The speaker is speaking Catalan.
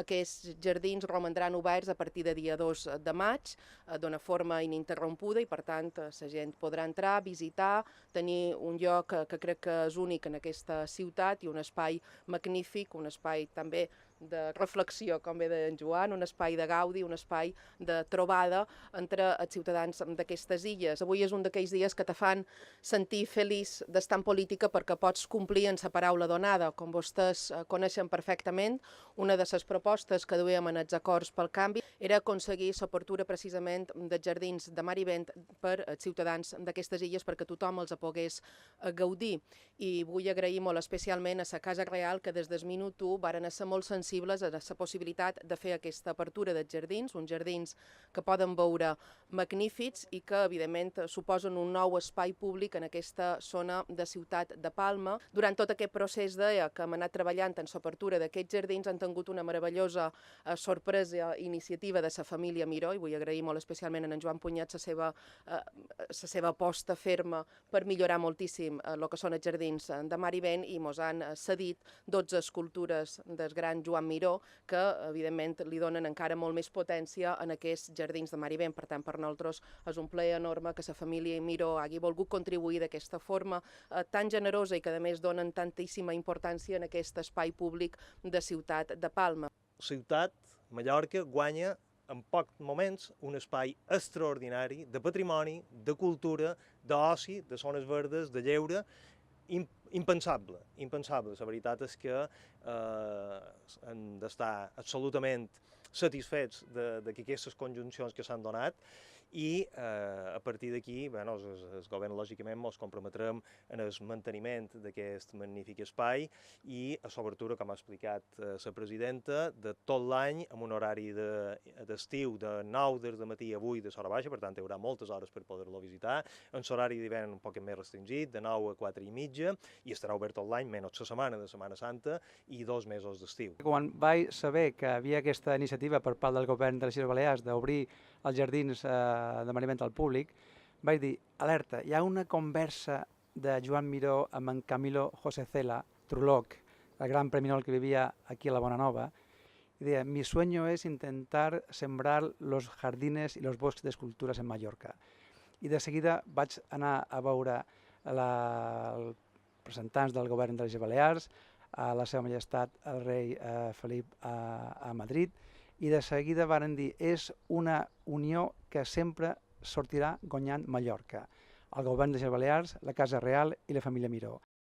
Aquests jardins romandran oberts a partir de dia 2 de maig, d'una forma ininterrompuda i, per tant, la gent podrà entrar, visitar, tenir un lloc que crec que és únic en aquesta ciutat i un espai magnífic, un espai també de reflexió, com bé deia en Joan, un espai de gaudi, un espai de trobada entre els ciutadans d'aquestes illes. Avui és un d'aquells dies que te fan sentir feliç d'estar en política perquè pots complir en la paraula donada. Com vostès coneixen perfectament, una de les propostes que duíem en els acords pel canvi era aconseguir l'apertura precisament dels jardins de mar i vent per als ciutadans d'aquestes illes perquè tothom els pogués gaudir. I vull agrair molt especialment a la Casa Real que des del minut 1 varen ser molt sensibles a la possibilitat de fer aquesta apertura dels jardins, uns jardins que poden veure magnífics i que, evidentment, suposen un nou espai públic en aquesta zona de Ciutat de Palma. Durant tot aquest procés deia que hem anat treballant en l'apertura d'aquests jardins, han tingut una meravellosa sorpresa i iniciativa de la família Miró, i vull agrair molt especialment a en Joan Punyat la seva aposta ferma per millorar moltíssim el que són els jardins de mar i vent, i mos han cedit 12 escultures del gran Joan Miró que, evidentment, li donen encara molt més potència en aquests jardins de mar i vent. Per tant, per nosaltres és un plaer enorme que la família Miró hagi volgut contribuir d'aquesta forma tan generosa i que, a més, donen tantíssima importància en aquest espai públic de Ciutat de Palma. Ciutat, Mallorca, guanya en pocs moments un espai extraordinari de patrimoni, de cultura, d'oci, de zones verdes, de lleure, impensable, impensable. La veritat és que hem d'estar absolutament satisfets de aquestes conjuncions que s'han donat i a partir d'aquí, bueno, el govern lògicament ens comprometrem en el manteniment d'aquest magnífic espai i a l'obertura, com ha explicat la presidenta, de tot l'any amb un horari d'estiu de 9 del matí a 8 de l'hora baixa, per tant hi haurà moltes hores per poder-lo visitar, en l'horari d'hivern un poc més restringit, de 9 a 4 i mitja, i estarà obert tot l'any, menys la setmana de Setmana Santa i 2 mesos d'estiu. Quan vaig saber que havia aquesta iniciativa per part del govern de les Illes Balears d'obrir els jardins de mar i vent al públic, vaig dir, alerta, hi ha una conversa de Joan Miró amb en Camilo José Cela, Truloc, el gran preminol que vivia aquí a la Bonanova, y decía, mi sueño es intentar sembrar los jardines y los bosques de esculturas en Mallorca. I de seguida vaig anar a veure els representants del govern de les Illes Balears, a la seva majestat el rei Felip a Madrid, i de seguida varen dir és una unió que sempre sortirà guanyant Mallorca, el govern de les Illes Balears, la Casa Real i la família Miró.